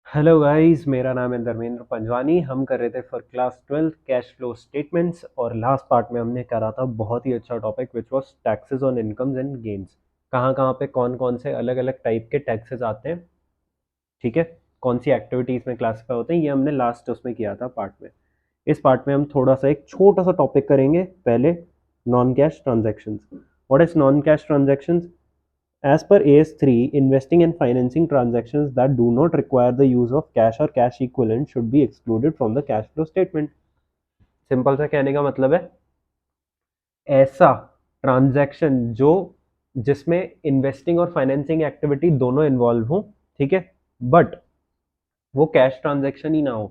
Hello guys, मेरा नाम है धर्मेंद्र पंजवानी। हम कर रहे थे for class 12 cash flow statements और लास्ट पार्ट में हमने करा था बहुत ही अच्छा topic which was taxes on incomes and gains. कहाँ कहाँ पे कौन कौन से अलग अलग टाइप के टैक्सेस आते हैं, ठीक है, कौन सी एक्टिविटीज में क्लासिफाई होते हैं, ये हमने लास्ट उसमें किया था पार्ट में। इस पार्ट में हम थोड़ा सा एक छोटा सा टॉपिक करेंगे पहले, non cash transactions. What is non cash transactions? As per AS3, investing and financing transactions that do not require the use of cash or cash equivalent should be excluded from the cash flow statement. Simple सा कहने का मतलब है ऐसा transaction जो जिसमें investing और financing activity दोनों इन्वॉल्व हो, ठीक है, बट वो कैश ट्रांजैक्शन ही ना हो।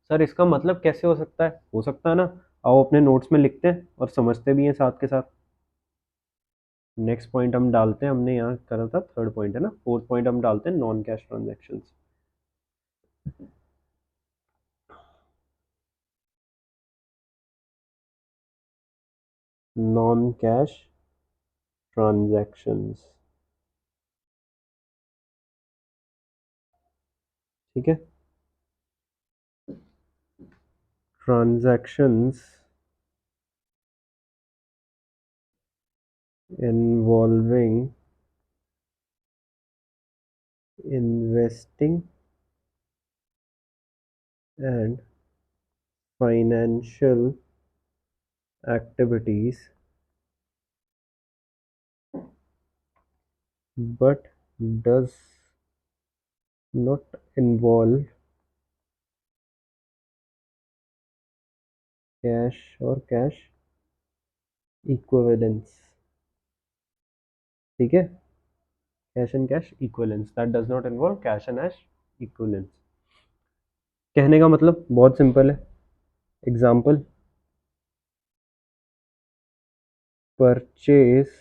सर इसका मतलब कैसे हो सकता है ना। आओ अपने नोट्स में लिखते हैं और समझते भी हैं साथ के साथ। नेक्स्ट पॉइंट हम डालते हैं, हमने यहाँ करा था थर्ड पॉइंट है ना, फोर्थ पॉइंट हम डालते हैं non cash transactions. Non cash transactions, ठीक है। Transactions involving investing and financial activities but does not involve cash or cash equivalents, ठीक है। Cash and cash equivalence, that does not involve cash and cash equivalence. कहने का मतलब बहुत simple है। Example, purchase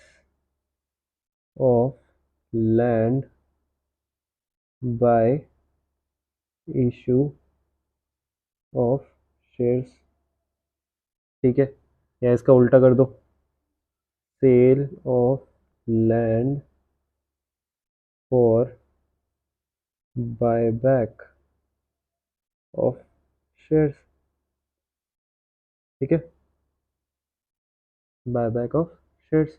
of land by issue of shares, ठीक है। या इसका उल्टा कर दो, sale of land for buyback of shares, ठीक है, बायबैक ऑफ शेयर्स।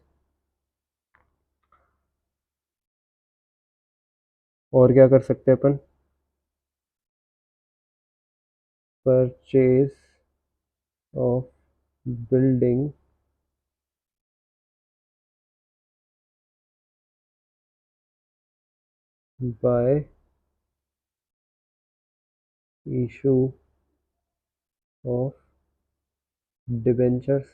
और क्या कर सकते हैं अपन? Purchase of building by issue of debentures,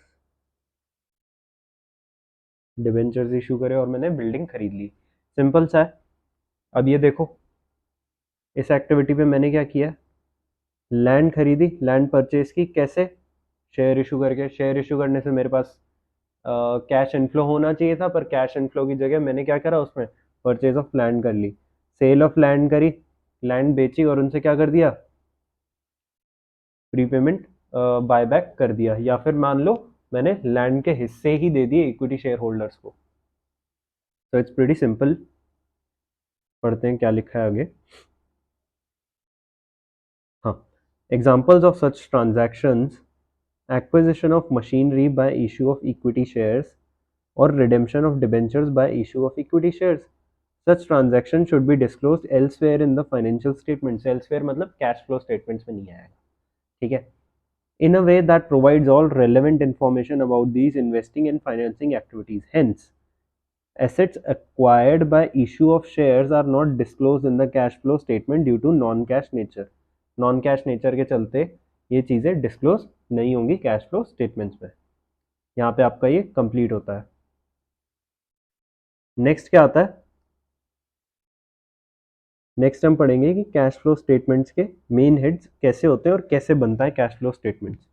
debentures issue करे और मैंने बिल्डिंग खरीद ली। सिंपल सा है। अब ये देखो, इस एक्टिविटी पे मैंने क्या किया, लैंड खरीदी, लैंड परचेज की। कैसे? शेयर इशू करके। शेयर इशू करने से मेरे पास कैश इनफ्लो होना चाहिए था, पर कैश इनफ्लो की जगह मैंने क्या करा, उसमें परचेज ऑफ लैंड कर ली। सेल ऑफ लैंड करी, लैंड बेची और उनसे क्या कर दिया, प्रीपेमेंट बायबैक कर दिया। या फिर मान लो मैंने लैंड के हिस्से ही दे दिए इक्विटी शेयर होल्डर्स को। तो इट्स प्रीटी सिंपल। पढ़ते हैं क्या लिखा है आगे। हाँ, examples of such transactions: acquisition of machinery by issue of equity shares or redemption of debentures by issue of equity shares. Such transaction should be disclosed elsewhere in the financial statements. Elsewhere मतलब cash flow statements में नहीं आएगा, ठीक है। In a way that provides all relevant information about these investing and financing activities. Hence, assets acquired by issue of shares are not disclosed in the cash flow statement due to non-cash nature. Non-cash nature के चलते ये चीज़ें disclose नहीं होंगी cash flow statements में। यहाँ पे आपका ये कंप्लीट होता है। नेक्स्ट क्या आता है? नेक्स्ट हम पढ़ेंगे कि कैश फ्लो स्टेटमेंट्स के मेन हेड्स कैसे होते हैं और कैसे बनता है कैश फ्लो स्टेटमेंट्स।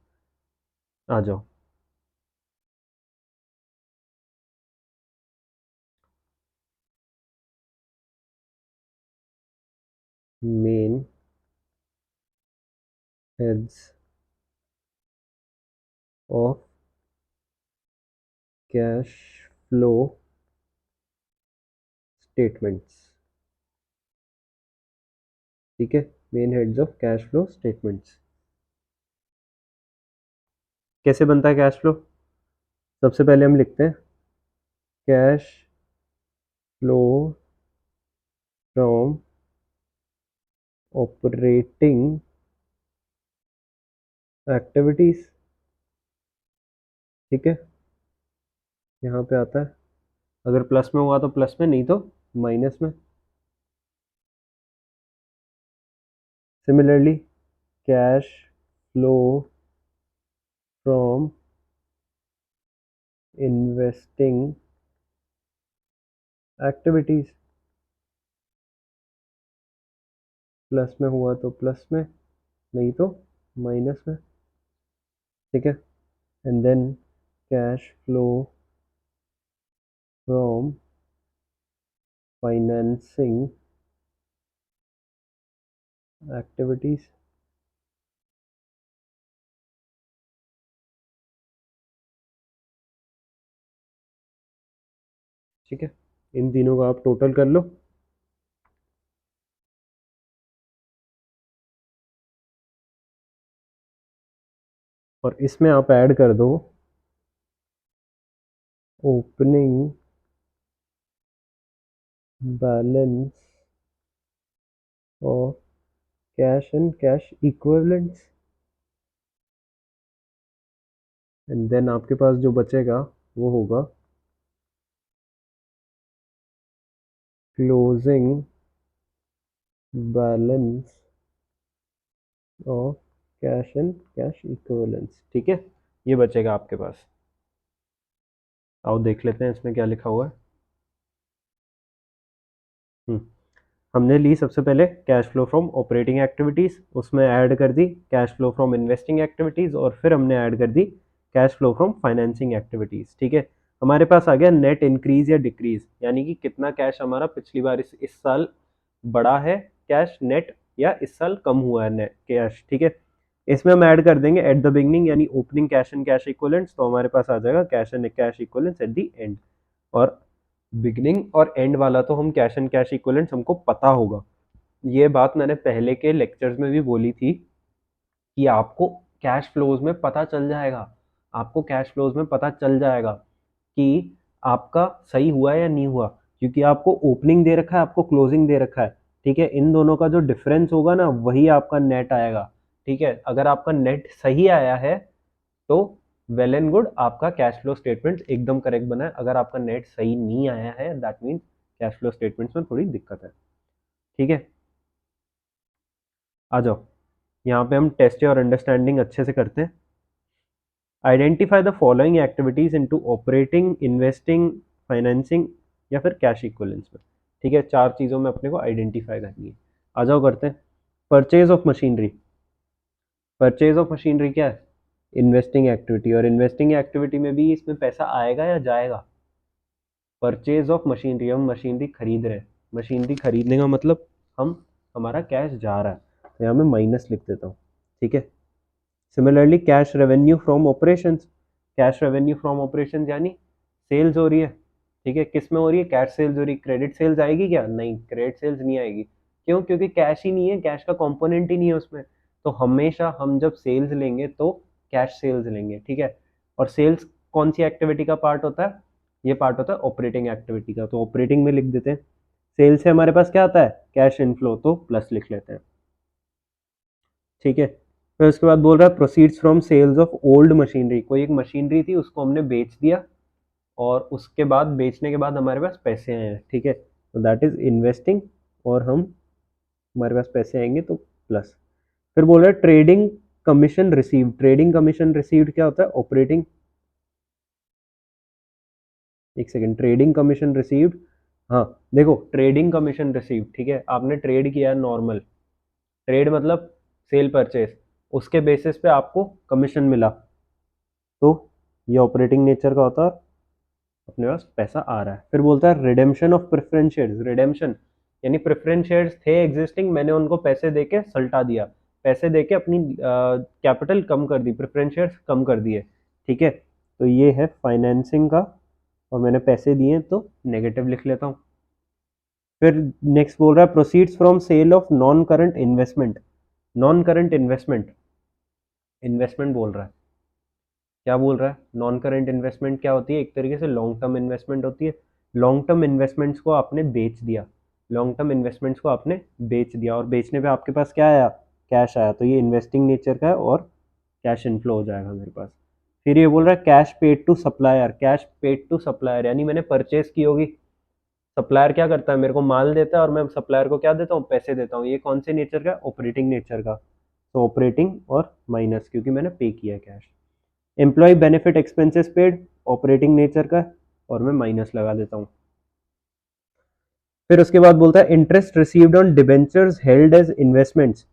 आ जाओ। Main heads of cash flow statements, ठीक है। Main heads of cash flow statements. कैसे बनता है कैश फ्लो? सबसे पहले हम लिखते हैं cash flow from operating activities. ठीक है, यहाँ पे आता है, अगर प्लस में हुआ तो प्लस में, नहीं तो माइनस में। Similarly cash flow from investing activities, plus में हुआ तो प्लस में, नहीं तो माइनस में। ठीक है, and then cash flow from financing activities. ठीक है, इन तीनों का आप टोटल कर लो। और इसमें आप ऐड कर दो ओपनिंग बैलेंस और cash and cash equivalents, and then आपके पास जो बचेगा वो होगा क्लोजिंग बैलेंस और कैश एंड कैश इक्विवेलेंट्स। ठीक है, ये बचेगा आपके पास। आओ देख लेते हैं इसमें क्या लिखा हुआ है। हमने ली सबसे पहले cash flow from operating activities, उसमें ऐड कर दी cash flow from investing activities, और फिर हमने ऐड कर दी cash flow from financing activities. ठीक है, हमारे पास आ गया नेट इंक्रीज या डिक्रीज, यानी कि कितना कैश हमारा पिछली बार इस साल बढ़ा है कैश नेट, या इस साल कम हुआ है नेट कैश। ठीक है, इसमें हम ऐड कर देंगे एट द बिगनिंग, यानी opening cash and cash equivalents, तो हमारे पास आ जाएगा cash and cash equivalents at the end. और बिगनिंग और एंड वाला तो हम कैश एंड कैश इक्विवेलेंट्स हमको पता होगा। ये बात मैंने पहले के लेक्चर्स में भी बोली थी कि आपको कैश फ्लोज में पता चल जाएगा, आपको कैश फ्लोज में पता चल जाएगा कि आपका सही हुआ है या नहीं हुआ, क्योंकि आपको ओपनिंग दे रखा है, आपको क्लोजिंग दे रखा है। ठीक है, इन दोनों का जो डिफरेंस होगा ना, वही आपका नेट आएगा। ठीक है, अगर आपका नेट सही आया है तो वेल एंड गुड, आपका कैश फ्लो स्टेटमेंट एकदम करेक्ट बना है। अगर आपका नेट सही नहीं आया है, that means cash flow statements में थोड़ी दिक्कत है। ठीक है, आ जाओ, यहाँ पे हम टेस्ट और अंडरस्टैंडिंग अच्छे से करते हैं। Identify the following activities into operating, investing, financing या फिर कैश इक्विवेलेंट्स में। ठीक है, चार चीज़ों में अपने को आइडेंटिफाई करनी है। आ जाओ करते हैं। Purchase of machinery, purchase of machinery क्या है? इन्वेस्टिंग एक्टिविटी, और इन्वेस्टिंग एक्टिविटी में भी इसमें पैसा आएगा या जाएगा? परचेज ऑफ मशीनरी, हम मशीनरी खरीद रहे हैं, मशीनरी खरीदने का मतलब हम, हमारा कैश जा रहा है, तो यहाँ मैं माइनस लिख देता हूँ। ठीक है, similarly cash revenue from operations, cash revenue from operations यानी सेल्स हो रही है। ठीक है, किस में हो रही है? कैश सेल्स हो रही है। क्रेडिट सेल्स आएगी क्या? नहीं, क्रेडिट सेल्स नहीं आएगी। क्यों? क्योंकि कैश ही नहीं है, कैश का कंपोनेंट ही नहीं है उसमें। तो हमेशा हम जब सेल्स लेंगे तो कैश सेल्स लेंगे। ठीक है, और सेल्स कौन सी एक्टिविटी का पार्ट होता है? ये पार्ट होता है ऑपरेटिंग एक्टिविटी का, तो ऑपरेटिंग में लिख देते हैं। सेल्स से हमारे पास क्या आता है? कैश इनफ्लो, तो प्लस लिख लेते हैं। ठीक है, फिर उसके बाद बोल रहा है proceeds from sales of old machinery, कोई एक मशीनरी थी उसको हमने बेच दिया, और उसके बाद बेचने के बाद हमारे पास पैसे आए हैं। ठीक है, तो दैट इज इन्वेस्टिंग, और हम, हमारे पास पैसे आएंगे तो प्लस। फिर बोल रहा है trading commission receive, trading commission received क्या होता है? ऑपरेटिंग। एक सेकेंड, ट्रेडिंग कमीशन रिसीव्ड, हाँ देखो, ट्रेडिंग कमीशन रिसीव्ड, ठीक है, आपने ट्रेड किया है नॉर्मल, ट्रेड मतलब सेल परचेस, उसके बेसिस पे आपको कमीशन मिला, तो ये ऑपरेटिंग नेचर का होता है, अपने पास पैसा आ रहा है। फिर बोलता है redemption of preference shares, redemption यानी प्रेफरेंस शेयर्स थे एग्जिस्टिंग, मैंने उनको पैसे देके सल्टा दिया, पैसे देके अपनी कैपिटल कम कर दी, प्रेफरेंस शेयर्स कम कर दिए। ठीक है, तो ये है फाइनेंसिंग का, और मैंने पैसे दिए तो नेगेटिव लिख लेता हूँ। फिर नेक्स्ट बोल रहा है proceeds from sale of non current investment, non current investment, investment बोल रहा है, क्या बोल रहा है? नॉन करंट इन्वेस्टमेंट क्या होती है? एक तरीके से लॉन्ग टर्म इन्वेस्टमेंट होती है। लॉन्ग टर्म इन्वेस्टमेंट्स को आपने बेच दिया, लॉन्ग टर्म इन्वेस्टमेंट्स को आपने बेच दिया और बेचने पे आपके पास क्या आया? कैश आया, तो ये इन्वेस्टिंग नेचर का है और कैश इनफ्लो हो जाएगा मेरे पास। फिर ये बोल रहा है cash paid to supplier, cash paid to supplier यानी मैंने परचेस की होगी। सप्लायर क्या करता है? मेरे को माल देता है और मैं सप्लायर को क्या देता हूँ? पैसे देता हूँ। ये कौन से नेचर का? ऑपरेटिंग नेचर का। तो ऑपरेटिंग और माइनस, क्योंकि मैंने पे किया cash. Employ benefit expenses paid, operating nature का, और मैं माइनस लगा देता हूँ। फिर उसके बाद बोलता है interest received on debentures held as investments,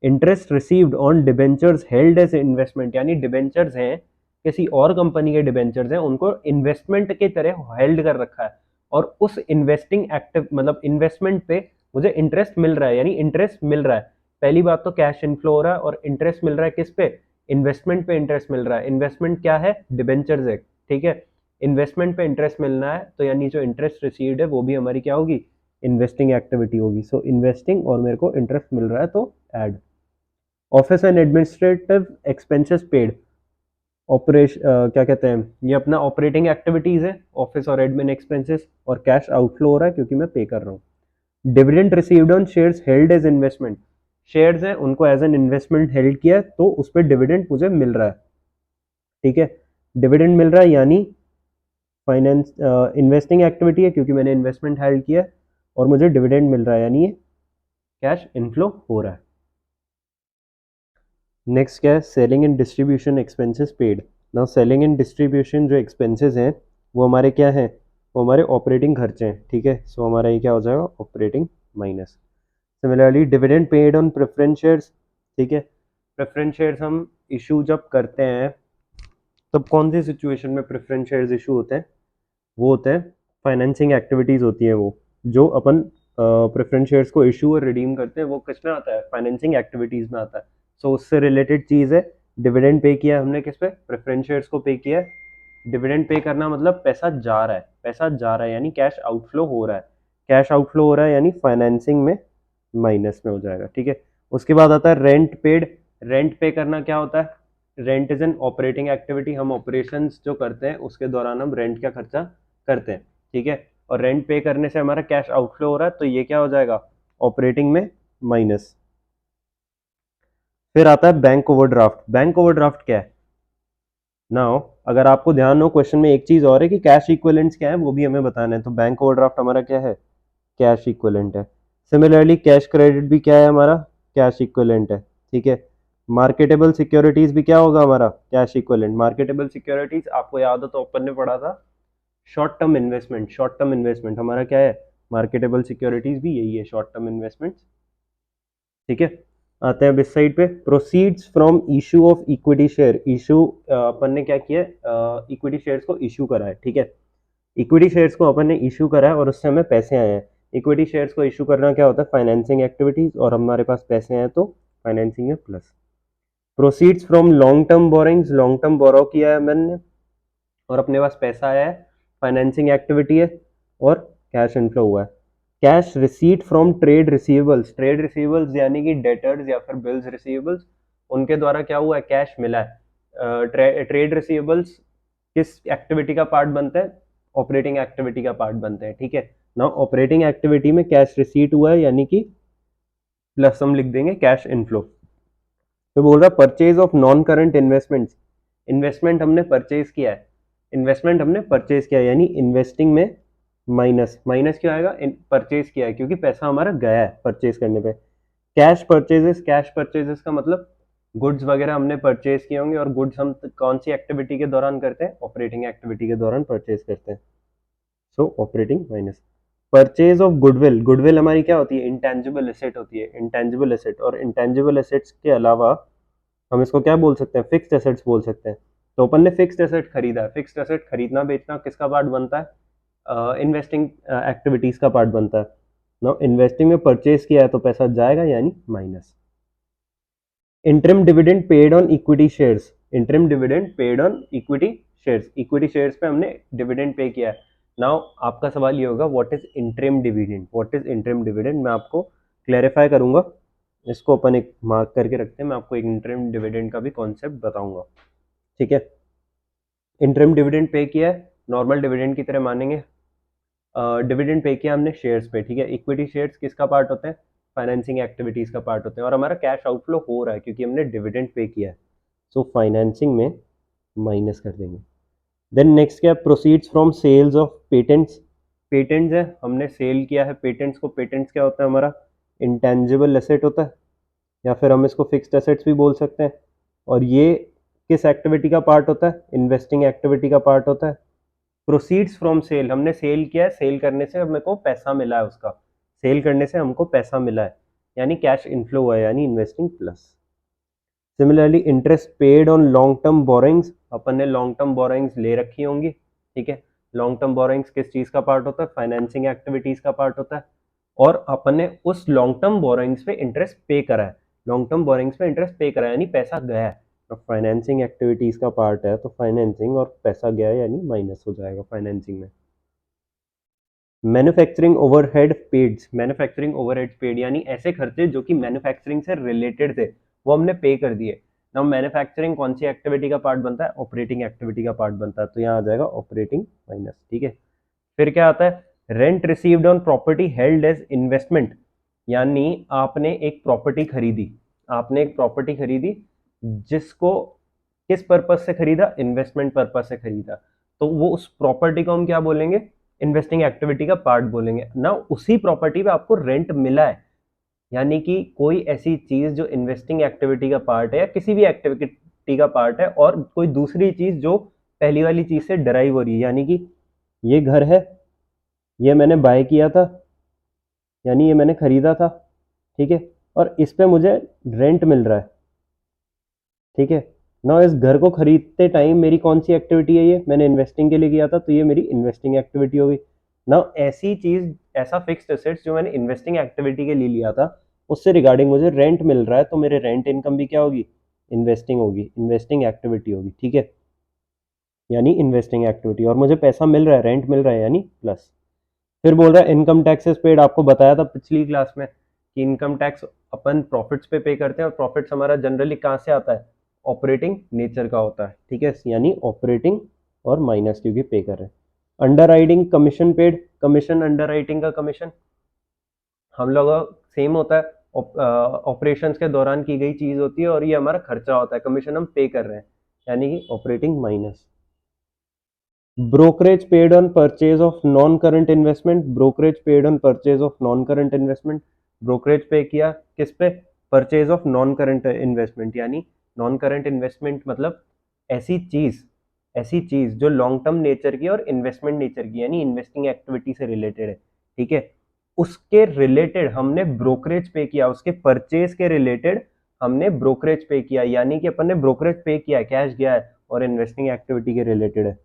interest received on debentures held as investment, यानी डिबेंचर्स हैं, किसी और कंपनी के डिबेंचर्स हैं, उनको इन्वेस्टमेंट की तरह हेल्ड कर रखा है और उस इन्वेस्टिंग एक्टिव मतलब इन्वेस्टमेंट पे मुझे इंटरेस्ट मिल रहा है, यानी इंटरेस्ट मिल रहा है। पहली बात तो कैश इनफ्लो हो रहा है और इंटरेस्ट मिल रहा है किस पे? इन्वेस्टमेंट पे इंटरेस्ट मिल रहा है। इन्वेस्टमेंट क्या है? डिबेंचर्स है, ठीक है। इन्वेस्टमेंट पे इंटरेस्ट मिलना है तो यानी जो इंटरेस्ट रिसीव्ड है वो भी हमारी क्या होगी? इन्वेस्टिंग एक्टिविटी होगी। सो इन्वेस्टिंग और मेरे को इंटरेस्ट मिल रहा है तो add. Office and administrative expenses paid, operation क्या कहते हैं, ये अपना ऑपरेटिंग एक्टिविटीज है, ऑफिस और एडमिन एक्सपेंसेस, और कैश आउटफ्लो हो रहा है क्योंकि मैं पे कर रहा हूँ। Dividend received on shares held as investment, shares हैं उनको एज एन इन्वेस्टमेंट हेल्ड किया है तो उस पर डिविडेंड मुझे मिल रहा है, ठीक है। डिविडेंड मिल रहा है यानी फाइनेंस इन्वेस्टिंग एक्टिविटी है क्योंकि मैंने इन्वेस्टमेंट हेल्ड किया है और मुझे डिविडेंड मिल रहा है यानी ये कैश इनफ्लो हो रहा है। नेक्स्ट क्या है? Selling and distribution expenses paid. Now selling and distribution जो एक्सपेंसेस हैं वो हमारे क्या हैं? वो हमारे ऑपरेटिंग खर्चे हैं, ठीक है। सो हमारा ये क्या हो जाएगा? Operating minus. Similarly dividend paid on preference shares, ठीक है। प्रेफरेंस शेयर्स हम इशू जब करते हैं तब कौन सी सिचुएशन में प्रेफरेंस शेयर्स इशू होते हैं? वो होते हैं फाइनेंसिंग एक्टिविटीज़ होती है वो, जो अपन प्रेफरेंस शेयर्स को इशू और रिडीम करते हैं वो किस में आता है? फाइनेंसिंग एक्टिविटीज़ में आता है। सो उससे रिलेटेड चीज़ है। डिविडेंड पे किया है हमने किस पे? प्रेफरेंस शेयर्स को पे किया है। डिविडेंड पे करना मतलब पैसा जा रहा है, पैसा जा रहा है यानी कैश आउटफ्लो हो रहा है। कैश आउटफ्लो हो रहा है यानी फाइनेंसिंग में माइनस में हो जाएगा, ठीक है। उसके बाद आता है रेंट पेड। रेंट पे करना क्या होता है? Rent is an operating activity, हम ऑपरेशंस जो करते हैं उसके दौरान हम रेंट का खर्चा करते हैं, ठीक है। और रेंट पे करने से हमारा कैश आउटफ्लो हो रहा है तो ये क्या हो जाएगा? ऑपरेटिंग में माइनस। फिर आता है बैंक ओवरड्राफ्ट। बैंक ओवरड्राफ्ट क्या है? नाउ अगर आपको ध्यान हो क्वेश्चन में एक चीज और है कि कैश इक्विवेलेंट्स क्या है वो भी हमें बताना है, तो बैंक ओवरड्राफ्ट हमारा क्या है? कैश इक्विवेलेंट है। सिमिलरली कैश क्रेडिट भी क्या है हमारा? कैश इक्विवेलेंट है, ठीक है। मार्केटेबल सिक्योरिटीज भी क्या होगा हमारा? Cash equivalent. मार्केटेबल सिक्योरिटीज आपको याद हो तो अपन ने पढ़ा था short term investment. Short term investment हमारा क्या है? मार्केटेबल सिक्योरिटीज भी यही है, शॉर्ट टर्म इन्वेस्टमेंट, ठीक है। आते हैं इस साइड पे, proceeds from issue of equity share. Issue अपन ने क्या किया? इक्विटी शेयर्स को इशू करा है, ठीक है। इक्विटी शेयर्स को अपन ने इशू करा है और उससे हमें पैसे आए हैं। इक्विटी शेयर्स को इशू करना क्या होता है? फाइनेंसिंग एक्टिविटीज, और हमारे पास पैसे आए तो फाइनेंसिंग में plus. Proceeds from long term borrowings, long term borrow किया है मैंने और अपने पास पैसा आया है, फाइनेंसिंग एक्टिविटी है और कैश इनफ्लो हुआ है। Cash receipt from trade receivables, trade receivables यानी कि डेटर्स या फिर बिल्स रिसीवेबल्स, उनके द्वारा क्या हुआ है? कैश मिला है। ट्रेड रिसीवेबल्स किस एक्टिविटी का पार्ट बनते हैं? ऑपरेटिंग एक्टिविटी का पार्ट बनते हैं, ठीक है ना। ऑपरेटिंग एक्टिविटी में कैश रिसीट हुआ है यानी कि प्लस हम लिख देंगे कैश इनफ्लो। तो बोल रहा है purchase of non current investments, investment हमने परचेज किया है, इन्वेस्टमेंट हमने परचेज किया है यानी इन्वेस्टिंग में माइनस। माइनस क्यों आएगा? परचेज किया है क्योंकि पैसा हमारा गया है परचेज करने पे। कैश परचेजेस, कैश परचेजेस का मतलब गुड्स वगैरह हमने परचेज किए होंगे और गुड्स हम कौन सी एक्टिविटी के दौरान करते हैं? ऑपरेटिंग एक्टिविटी के दौरान परचेज करते हैं। सो operating minus. Purchase of goodwill, goodwill हमारी क्या होती है? इंटेंजिबल एसेट होती है, इंटेंजिबल एसेट। और इंटेंजिबल एसेट्स के अलावा हम इसको क्या बोल सकते हैं? फिक्स्ड एसेट्स बोल सकते हैं। तो अपन ने फिक्स्ड एसेट खरीदा है, फिक्स्ड एसेट खरीदना बेचना किसका पार्ट बनता है? इन्वेस्टिंग एक्टिविटीज का पार्ट बनता है ना। इन्वेस्टिंग में परचेज किया है तो पैसा जाएगा यानी minus. Interim dividend paid on equity shares, interim dividend paid on equity shares, equity shares पे हमने डिविडेंड पे किया है। नाउ आपका सवाल ये होगा what is interim dividend, what is interim dividend? मैं आपको क्लैरिफाई करूंगा इसको अपन एक मार्क करके रखते हैं, मैं आपको एक इंटरिम डिविडेंड का भी कॉन्सेप्ट बताऊंगा, ठीक है। इंटरिम डिविडेंड पे किया है, नॉर्मल डिविडेंड की तरह मानेंगे। डिविडेंड पे किया हमने शेयर्स पे, ठीक है। इक्विटी शेयर्स किसका पार्ट होते हैं? फाइनेंसिंग एक्टिविटीज का पार्ट होते हैं, और हमारा कैश आउटफ्लो हो रहा है क्योंकि हमने डिविडेंड पे किया है, सो फाइनेंसिंग में माइनस कर देंगे। देन नेक्स्ट क्या? Proceeds from sales of patents. Patents है, हमने सेल किया है पेटेंट्स को। पेटेंट्स क्या होता है? हमारा इंटेंजिबल एसेट होता है, या फिर हम इसको फिक्स्ड एसेट्स भी बोल सकते हैं। और ये किस एक्टिविटी का पार्ट होता है? इन्वेस्टिंग एक्टिविटी का पार्ट होता है। प्रोसीड्स फ्रॉम सेल, हमने सेल किया है, सेल करने से हमें को पैसा मिला है, उसका सेल करने से हमको पैसा मिला है, यानी कैश इनफ्लो हुआ है, यानी investing plus. Similarly interest paid on long term borrowings, अपन ने लॉन्ग टर्म बोरोइंग्स ले रखी होंगी, ठीक है। लॉन्ग टर्म बोरोइंग्स किस चीज का पार्ट होता है? फाइनेंसिंग एक्टिविटीज का पार्ट होता है, और अपन ने उस लॉन्ग टर्म बोरोइंग्स पे इंटरेस्ट पे करा है। लॉन्ग टर्म बोरोइंग्स पे इंटरेस्ट पे करा है यानी पैसा गया है, तो फाइनेंसिंग एक्टिविटीज का पार्ट है, तो फाइनेंसिंग और पैसा गया है यानी माइनस हो जाएगा फाइनेंसिंग में। Manufacturing overhead paid, manufacturing overhead paid यानी ऐसे खर्चे जो कि मैन्युफैक्चरिंग से रिलेटेड थे, वो हमने पे कर दिए। नाउ मैन्युफैक्चरिंग कौन सी एक्टिविटी का पार्ट बनता है? ऑपरेटिंग एक्टिविटी का पार्ट बनता है, तो यहाँ आ जाएगा ऑपरेटिंग माइनस, ठीक है। फिर क्या आता है? Rent received on property held as investment, यानी आपने एक प्रॉपर्टी खरीदी, आपने एक प्रॉपर्टी खरीदी जिसको किस पर्पज से खरीदा? इन्वेस्टमेंट पर्पज से खरीदा, तो वो उस प्रॉपर्टी को हम क्या बोलेंगे? इन्वेस्टिंग एक्टिविटी का पार्ट बोलेंगे ना। उसी प्रॉपर्टी पे आपको रेंट मिला है, यानी कि कोई ऐसी चीज जो इन्वेस्टिंग एक्टिविटी का पार्ट है या किसी भी एक्टिविटी का पार्ट है, और कोई दूसरी चीज जो पहली वाली चीज से डराइव हो रही है, यानी कि ये घर है, ये मैंने बाय किया था, यानी ये मैंने खरीदा था, ठीक है, और इस पे मुझे रेंट मिल रहा है, ठीक है ना। इस घर को खरीदते टाइम मेरी कौन सी एक्टिविटी है? ये मैंने इन्वेस्टिंग के लिए किया था, तो ये मेरी इन्वेस्टिंग एक्टिविटी हो गई ना। ऐसी चीज, ऐसा फिक्स्ड एसेट्स जो मैंने इन्वेस्टिंग एक्टिविटी के लिए लिया था, उससे रिगार्डिंग मुझे रेंट मिल रहा है, तो मेरे रेंट इनकम भी क्या होगी? इन्वेस्टिंग होगी, इन्वेस्टिंग एक्टिविटी होगी, ठीक है, यानी इन्वेस्टिंग एक्टिविटी। और मुझे पैसा मिल रहा है, रेंट मिल रहा है, यानी प्लस। फिर बोल रहा है इनकम टैक्सेस पेड, आपको बताया था पिछली क्लास में कि इनकम टैक्स अपन प्रॉफिट्स पे करते हैं, और प्रॉफिट्स हमारा जनरली कहाँ से आता है? ऑपरेटिंग नेचर का होता है, ठीक है, यानी ऑपरेटिंग और माइनस क्योंकि पे कर रहे हैं। Under writing commission paid, commission under writing का कमीशन हम लोग सेम होता है, ऑपरेशंस के दौरान की गई चीज होती है, और ये हमारा खर्चा होता है, कमीशन हम पे कर रहे हैं, यानी कि operating minus. Brokerage paid on purchase of non current investment, brokerage paid on purchase of non current investment, brokerage pay किया किस पे? Purchase of non current investment, यानी नॉन करंट इन्वेस्टमेंट मतलब ऐसी चीज, ऐसी चीज जो लॉन्ग टर्म नेचर की और इन्वेस्टमेंट नेचर की, यानी इन्वेस्टिंग एक्टिविटी से रिलेटेड है, ठीक है, उसके रिलेटेड हमने ब्रोकरेज पे किया, उसके परचेज के रिलेटेड हमने ब्रोकरेज पे किया, यानी कि अपन ने ब्रोकरेज पे किया है, कैश गया है, और इन्वेस्टिंग एक्टिविटी के रिलेटेड है,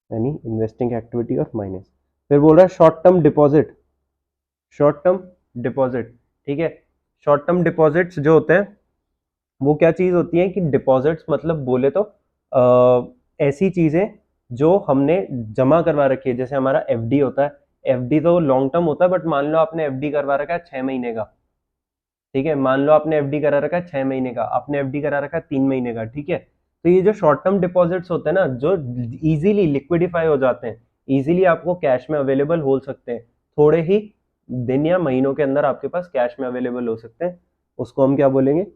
यानी इन्वेस्टिंग एक्टिविटी और माइनस। फिर बोल रहा है short term deposit, short term deposit, ठीक है। शॉर्ट टर्म डिपॉजिट्स जो होते हैं वो क्या चीज होती है? कि डिपॉजिट्स मतलब बोले तो ऐसी चीजें जो हमने जमा करवा रखी है, जैसे हमारा एफडी होता है। एफडी तो लॉन्ग टर्म होता है, बट मान लो आपने एफडी करवा रखा है 6 महीने का, ठीक है, मान लो आपने एफडी करा रखा है 6 महीने का, आपने एफडी करा रखा है 3 महीने का, ठीक है। तो ये जो शॉर्ट टर्म डिपॉजिट्स होते हैं ना, जो इजीली लिक्विडिफाई हो जाते हैं, इजीली आपको कैश में अवेलेबल हो सकते हैं, थोड़े ही दिन या महीनों के अंदर आपके पास कैश में अवेलेबल हो सकते हैं, उसको हम क्या बोलेंगे?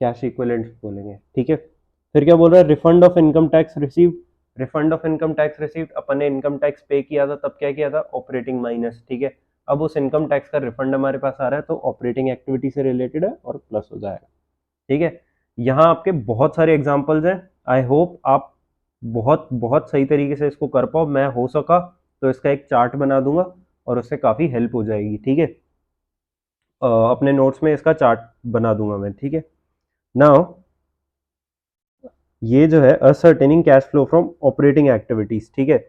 कैश इक्विवेलेंट बोलेंगे, ठीक है। फिर क्या बोल रहा है? Refund of income tax received, refund of income tax received, अपन ने इनकम टैक्स पे किया था, तब क्या किया था? ऑपरेटिंग माइनस, ठीक है। अब उस इनकम टैक्स का रिफंड हमारे पास आ रहा है, तो ऑपरेटिंग एक्टिविटी से रिलेटेड है और प्लस हो जाएगा, ठीक है। यहाँ आपके बहुत सारे एग्जाम्पल्स हैं, आई होप आप बहुत बहुत सही तरीके से इसको कर पाओ। मैं हो सका तो इसका एक चार्ट बना दूंगा और उससे काफ़ी हेल्प हो जाएगी, ठीक है। अपने नोट्स में इसका चार्ट बना दूंगा मैं, ठीक है। नाउ ये जो है ascertaining cash flow from operating activities, ठीक है।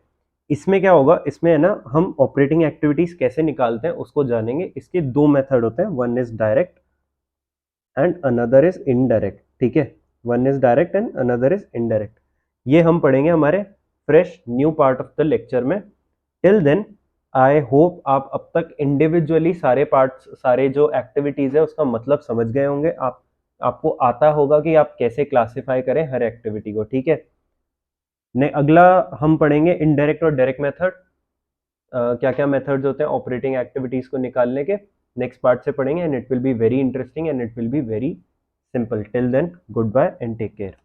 इसमें क्या होगा? इसमें है ना, हम ऑपरेटिंग एक्टिविटीज कैसे निकालते हैं उसको जानेंगे। इसके दो मेथड होते हैं, one is direct and another is indirect, ठीक है। One is direct and another is indirect. ये हम पढ़ेंगे हमारे fresh new part of the lecture में। टिल देन आई होप आप अब तक इंडिविजुअली सारे पार्ट्स, सारे जो एक्टिविटीज है उसका मतलब समझ गए होंगे। आपको आता होगा कि आप कैसे क्लासिफाई करें हर एक्टिविटी को, ठीक है। ने अगला हम पढ़ेंगे इनडायरेक्ट और डायरेक्ट मेथड, क्या क्या मेथड्स होते हैं ऑपरेटिंग एक्टिविटीज को निकालने के। नेक्स्ट पार्ट से पढ़ेंगे and it will be very interesting and it will be very simple. Till then good bye and take care.